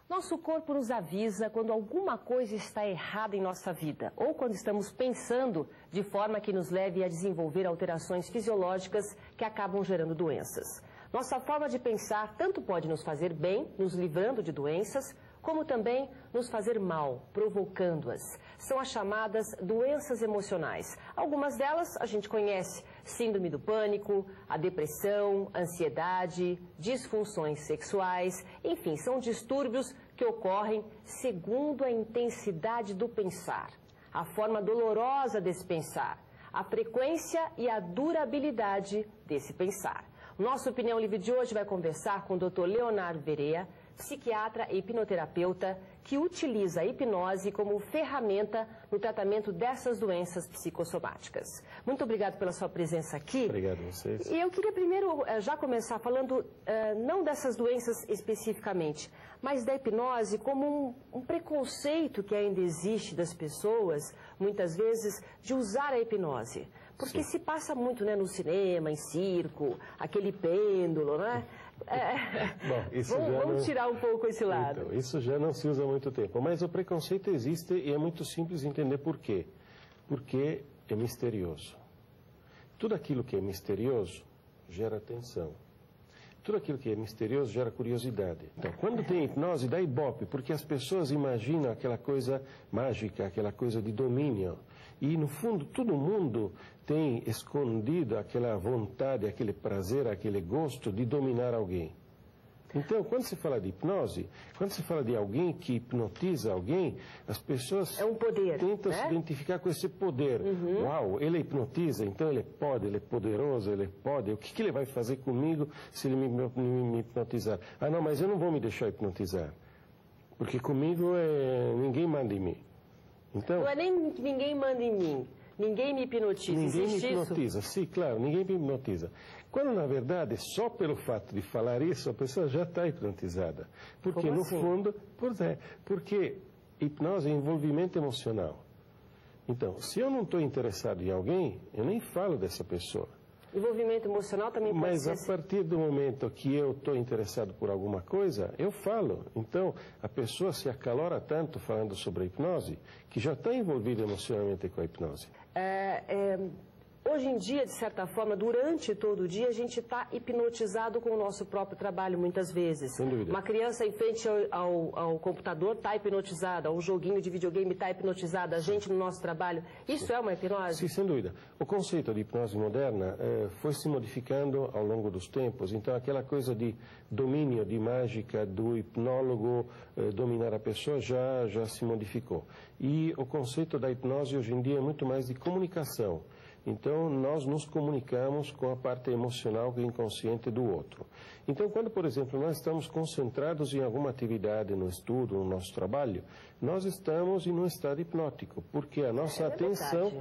Nosso corpo nos avisa quando alguma coisa está errada em nossa vida ou quando estamos pensando de forma que nos leve a desenvolver alterações fisiológicas que acabam gerando doenças. Nossa forma de pensar tanto pode nos fazer bem, nos livrando de doenças, como também nos fazer mal, provocando-as. São as chamadas doenças emocionais. Algumas delas a gente conhece: síndrome do pânico, a depressão, ansiedade, disfunções sexuais, enfim, são distúrbios que ocorrem segundo a intensidade do pensar, a forma dolorosa desse pensar, a frequência e a durabilidade desse pensar. Nossa Opinião Livre de hoje vai conversar com o Dr. Leonardo Verea, psiquiatra e hipnoterapeuta, que utiliza a hipnose como ferramenta no tratamento dessas doenças psicossomáticas. Muito obrigado pela sua presença aqui. Obrigado a vocês. E eu queria primeiro já começar falando não dessas doenças especificamente, mas da hipnose como um preconceito que ainda existe das pessoas, muitas vezes, de usar a hipnose. Porque se passa muito, né, no cinema, em circo, aquele pêndulo, né? Vamos tirar um pouco esse lado. Então, isso já não se usa há muito tempo. Mas o preconceito existe e é muito simples entender por quê. Porque é misterioso. Tudo aquilo que é misterioso gera atenção. Tudo aquilo que é misterioso gera curiosidade. Então, quando tem hipnose, dá ibope, porque as pessoas imaginam aquela coisa mágica, aquela coisa de domínio. E, no fundo, todo mundo tem escondido aquela vontade, aquele prazer, aquele gosto de dominar alguém. Então, quando se fala de hipnose, quando se fala de alguém que hipnotiza alguém, as pessoas tentam se identificar com esse poder. Uau, ele hipnotiza, então ele pode, ele é poderoso, ele pode. O que ele vai fazer comigo se ele me hipnotizar? Ah, não, mas eu não vou me deixar hipnotizar, porque comigo ninguém manda em mim. Então, não é nem ninguém manda em mim, ninguém me hipnotiza. Ninguém me hipnotiza, sim, claro, ninguém me hipnotiza. Quando, na verdade, só pelo fato de falar isso, a pessoa já está hipnotizada. Porque, no fundo, porque hipnose é envolvimento emocional. Então, se eu não estou interessado em alguém, eu nem falo dessa pessoa. Envolvimento emocional também pode ser. Mas a partir do momento que eu estou interessado por alguma coisa, eu falo. Então, a pessoa se acalora tanto falando sobre a hipnose, que já está envolvida emocionalmente com a hipnose. Hoje em dia, de certa forma, durante todo o dia, a gente está hipnotizado com o nosso próprio trabalho, muitas vezes. Sem dúvida. Uma criança em frente ao computador está hipnotizada, ao joguinho de videogame está hipnotizada, a gente no nosso trabalho. Isso é uma hipnose? Sim, sem dúvida. O conceito de hipnose moderna foi se modificando ao longo dos tempos. Então, aquela coisa de domínio, de mágica, do hipnólogo dominar a pessoa já se modificou. E o conceito da hipnose hoje em dia é muito mais de comunicação. Então, nós nos comunicamos com a parte emocional e inconsciente do outro. Então, quando, por exemplo, nós estamos concentrados em alguma atividade, no estudo, no nosso trabalho, nós estamos em um estado hipnótico, porque a nossa atenção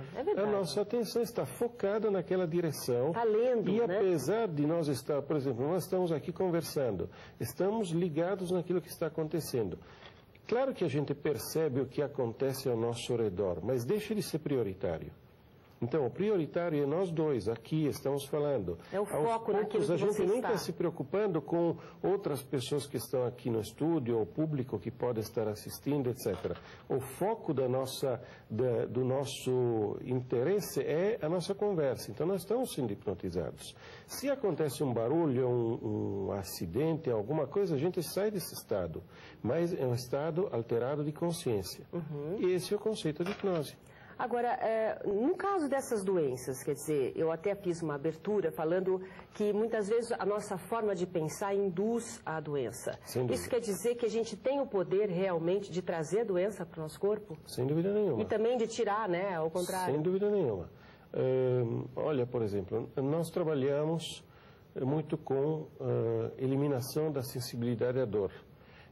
está focada naquela direção. Está lendo, e apesar de nós estar, por exemplo, nós estamos aqui conversando, estamos ligados naquilo que está acontecendo. Claro que a gente percebe o que acontece ao nosso redor, mas deixa de ser prioritário. Então, o prioritário é nós dois, aqui estamos falando. É o foco naquilo que a gente você nem está está se preocupando com outras pessoas que estão aqui no estúdio, ou o público que pode estar assistindo, etc. O foco do nosso interesse é a nossa conversa. Então, nós estamos sendo hipnotizados. Se acontece um barulho, um acidente, alguma coisa, a gente sai desse estado. Mas é um estado alterado de consciência. E esse é o conceito de hipnose. Agora, no caso dessas doenças, quer dizer, eu até fiz uma abertura falando que muitas vezes a nossa forma de pensar induz a doença. Isso quer dizer que a gente tem o poder realmente de trazer a doença para o nosso corpo? Sem dúvida nenhuma. E também de tirar, né, ao contrário? Sem dúvida nenhuma. Olha, por exemplo, nós trabalhamos muito com eliminação da sensibilidade à dor.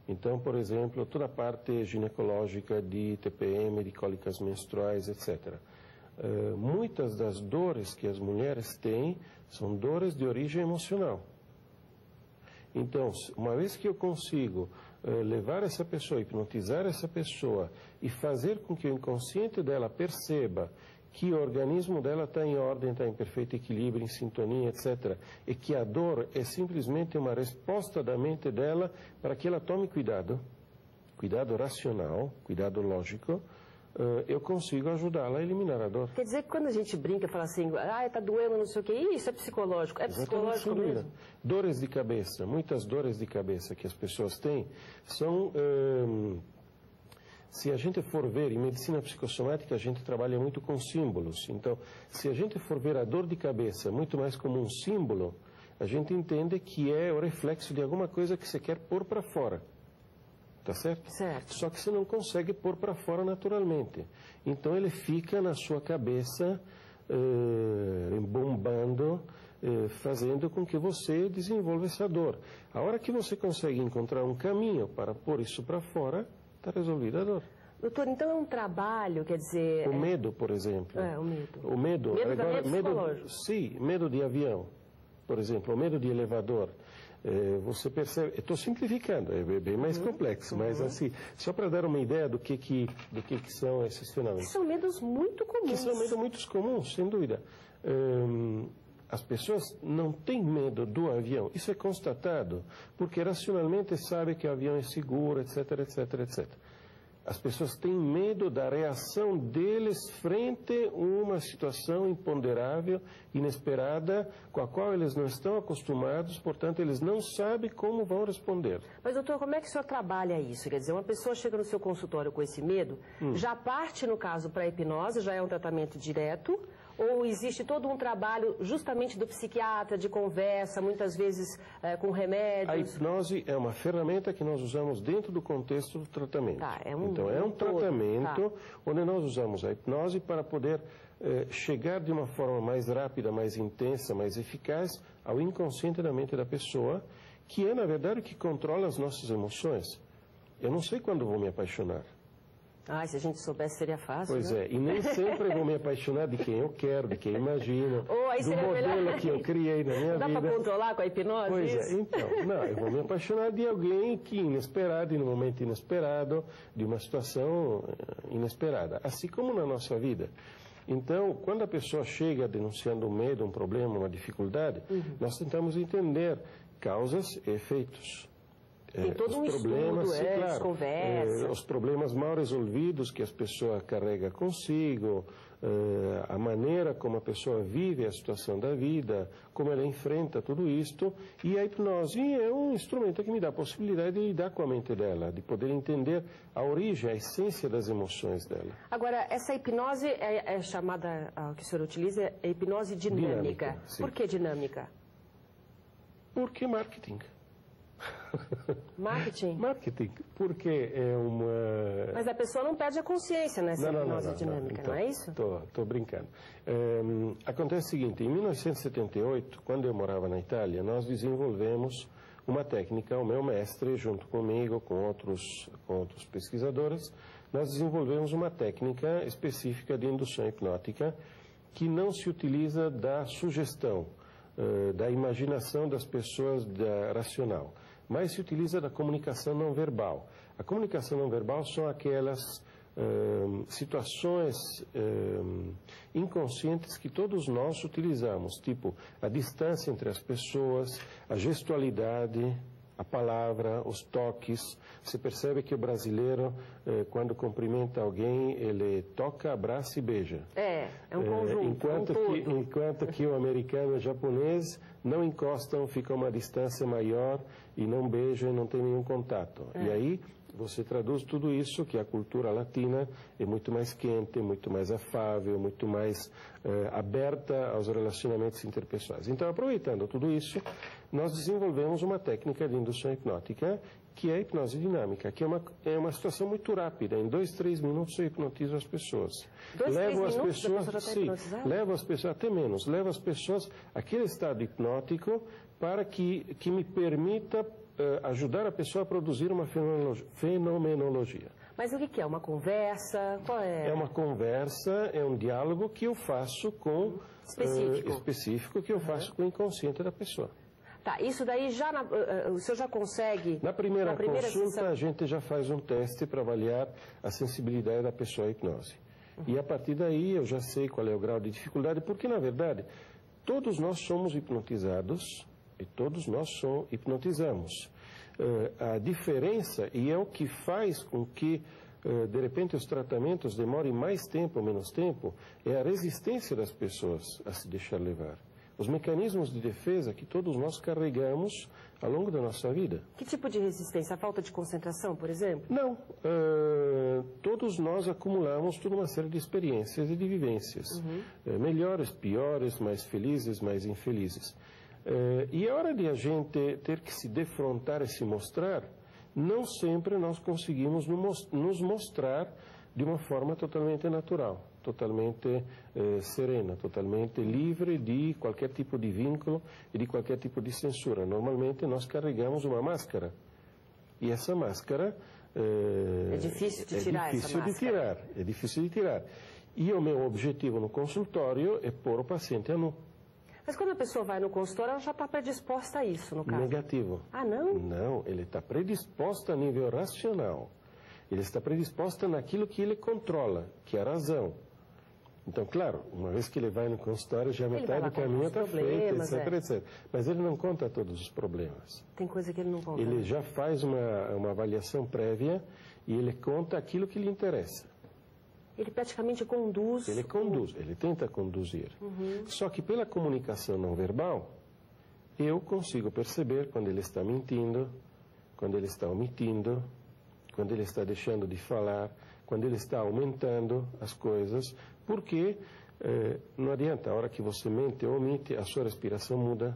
Então, por exemplo, toda a parte ginecológica de TPM, de cólicas menstruais, etc. Muitas das dores que as mulheres têm são dores de origem emocional. Então, uma vez que eu consigo levar essa pessoa, hipnotizar essa pessoa e fazer com que o inconsciente dela perceba que o organismo dela está em ordem, está em perfeito equilíbrio, em sintonia, etc. E que a dor é simplesmente uma resposta da mente dela para que ela tome cuidado. cuidado racional, cuidado lógico, eu consigo ajudá-la a eliminar a dor. Quer dizer que quando a gente brinca, fala assim, está doendo, não sei o quê, isso é psicológico. É psicológico mesmo? Dores de cabeça, muitas dores de cabeça que as pessoas têm são... se a gente for ver, em medicina psicossomática a gente trabalha muito com símbolos. Então, se a gente for ver a dor de cabeça muito mais como um símbolo, a gente entende que é o reflexo de alguma coisa que você quer pôr para fora. Tá certo? Certo. Só que você não consegue pôr para fora naturalmente. Então ele fica na sua cabeça, bombando, fazendo com que você desenvolva essa dor. A hora que você consegue encontrar um caminho para pôr isso para fora, está resolvida a dor. Doutor, então é um trabalho, quer dizer... O medo, por exemplo. O medo. O medo. Medo também é psicológico. Sim, medo de avião, por exemplo, o medo de elevador. Você percebe, estou simplificando, é bem mais complexo, mas assim, só para dar uma ideia do que são esses fenômenos. São medos muito comuns. Que são medos muito comuns, sem dúvida. As pessoas não têm medo do avião, isso é constatado, porque racionalmente sabe que o avião é seguro, etc, etc, etc. As pessoas têm medo da reação deles frente a uma situação imponderável, inesperada, com a qual eles não estão acostumados, portanto, eles não sabem como vão responder. Mas, doutor, como é que o senhor trabalha isso? Quer dizer, uma pessoa chega no seu consultório com esse medo, já parte, no caso, para a hipnose, já é um tratamento direto, ou existe todo um trabalho justamente do psiquiatra, de conversa, muitas vezes com remédios? A hipnose é uma ferramenta que nós usamos dentro do contexto do tratamento. Tá, então, é um tratamento onde nós usamos a hipnose para poder chegar de uma forma mais rápida, mais intensa, mais eficaz ao inconsciente da mente da pessoa, que é, na verdade, o que controla as nossas emoções. Eu não sei quando vou me apaixonar. Se a gente soubesse seria fácil, Pois né? e nem sempre vou me apaixonar de quem eu quero, de quem eu imagino, do modelo que eu criei na minha vida. Dá para controlar com a hipnose? Pois então, não, eu vou me apaixonar de alguém que inesperado, e no momento inesperado, de uma situação inesperada, assim como na nossa vida. Então, quando a pessoa chega denunciando um medo, um problema, uma dificuldade, nós tentamos entender causas e efeitos. Tem todo um estudo, claro, conversa. Os problemas mal resolvidos que as pessoas carregam consigo, a maneira como a pessoa vive a situação da vida, como ela enfrenta tudo isto. E a hipnose é um instrumento que me dá a possibilidade de lidar com a mente dela, de poder entender a origem, a essência das emoções dela. Agora, essa hipnose é chamada, a que o senhor utiliza, é hipnose dinâmica. Por que dinâmica? Porque marketing. Marketing, porque é uma... Mas a pessoa não perde a consciência nessa hipnose dinâmica, então, não é isso? Estou brincando. Acontece o seguinte, em 1978, quando eu morava na Itália, nós desenvolvemos uma técnica, o meu mestre, junto comigo, com outros pesquisadores, nós desenvolvemos uma técnica específica de indução hipnótica que não se utiliza da sugestão, da imaginação das pessoas racional, mas se utiliza da comunicação não verbal. A comunicação não verbal são aquelas situações inconscientes que todos nós utilizamos, tipo a distância entre as pessoas, a gestualidade, a palavra, os toques. Você percebe que o brasileiro, quando cumprimenta alguém, ele toca, abraça e beija. É um conjunto, enquanto que o americano e o japonês não encostam, ficam a uma distância maior e não beijam e não tem nenhum contato. E aí você traduz tudo isso, que a cultura latina é muito mais quente, muito mais afável, muito mais aberta aos relacionamentos interpessoais. Então, aproveitando tudo isso, nós desenvolvemos uma técnica de indução hipnótica, que é a hipnose dinâmica, que é uma situação muito rápida. Em 2, 3 minutos eu hipnotizo as pessoas. 2, 3 minutos levo as pessoas, até menos, levo as pessoas àquele estado hipnótico para que me permita ajudar a pessoa a produzir uma fenomenologia. Mas o que é? Uma conversa? Qual é? É uma conversa, é um diálogo que eu faço com... Específico que eu faço com o inconsciente da pessoa. Tá, isso daí o senhor já consegue... Na primeira consulta, a gente já faz um teste para avaliar a sensibilidade da pessoa à hipnose. E a partir daí eu já sei qual é o grau de dificuldade, porque, na verdade, todos nós somos hipnotizados e todos nós hipnotizamos. A diferença, e é o que faz com que, de repente, os tratamentos demorem mais tempo ou menos tempo, é a resistência das pessoas a se deixar levar. Os mecanismos de defesa que todos nós carregamos ao longo da nossa vida. Que tipo de resistência? A falta de concentração, por exemplo? Não. Todos nós acumulamos toda uma série de experiências e de vivências. Melhores, piores, mais felizes, mais infelizes. E a hora de a gente ter que se defrontar e se mostrar, não sempre nós conseguimos nos mostrar de uma forma totalmente natural, totalmente serena, totalmente livre de qualquer tipo de vínculo e de qualquer tipo de censura. Normalmente nós carregamos uma máscara. E essa máscara é difícil de tirar essa máscara. É difícil de tirar. E o meu objetivo no consultório é pôr o paciente a nu. Mas quando a pessoa vai no consultório, ela já está predisposta a isso, no caso? Negativo. Ah, não? Não, ele está predisposto a nível racional. Ele está predisposto naquilo que ele controla, que é a razão. Então, claro, uma vez que ele vai no consultório, já metade do caminho está feito, etc, etc. Mas ele não conta todos os problemas. Tem coisa que ele não conta. Ele já faz uma avaliação prévia e ele conta aquilo que lhe interessa. Ele praticamente conduz. Ele conduz, ele tenta conduzir. Só que pela comunicação não verbal, eu consigo perceber quando ele está mentindo, quando ele está omitindo, quando ele está deixando de falar, quando ele está aumentando as coisas, porque não adianta, a hora que você mente ou omite, a sua respiração muda,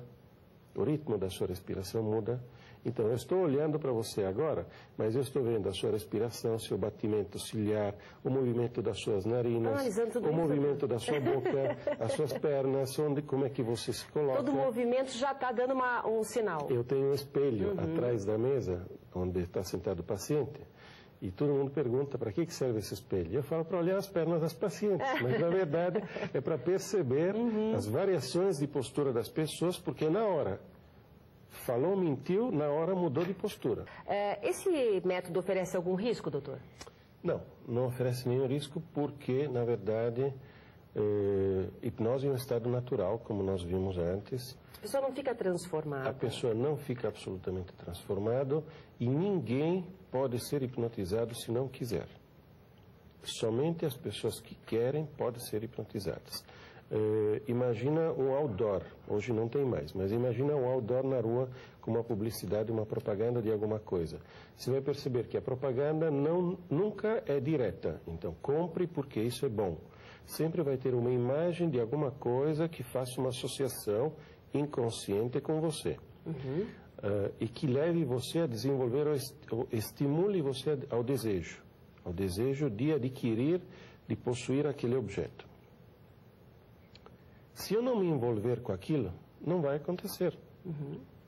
o ritmo da sua respiração muda. Então, eu estou olhando para você agora, mas eu estou vendo a sua respiração, seu batimento ciliar, o movimento das suas narinas, o movimento da sua boca, as suas pernas, como é que você se coloca. Todo movimento já está dando um sinal. Eu tenho um espelho atrás da mesa, onde está sentado o paciente, e todo mundo pergunta para que serve esse espelho. Eu falo para olhar as pernas das pacientes, mas na verdade é para perceber as variações de postura das pessoas, porque na hora falou, mentiu, na hora mudou de postura. Esse método oferece algum risco, doutor? Não, não oferece nenhum risco porque, na verdade, hipnose é um estado natural, como nós vimos antes. A pessoa não fica transformada. A pessoa não fica absolutamente transformada e ninguém pode ser hipnotizado se não quiser. Somente as pessoas que querem podem ser hipnotizadas. Imagina um outdoor, hoje não tem mais, mas imagina um outdoor na rua com uma publicidade, uma propaganda de alguma coisa. Você vai perceber que a propaganda nunca é direta, então compre porque isso é bom. Sempre vai ter uma imagem de alguma coisa que faça uma associação inconsciente com você. E que leve você a desenvolver, ou estimule você ao desejo de adquirir, de possuir aquele objeto. Se eu não me envolver com aquilo, não vai acontecer.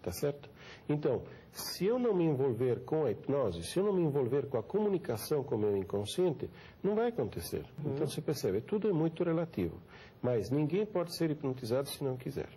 Tá certo? Então, se eu não me envolver com a hipnose, se eu não me envolver com a comunicação com o meu inconsciente, não vai acontecer. Então, você percebe, tudo é muito relativo. Mas ninguém pode ser hipnotizado se não quiser.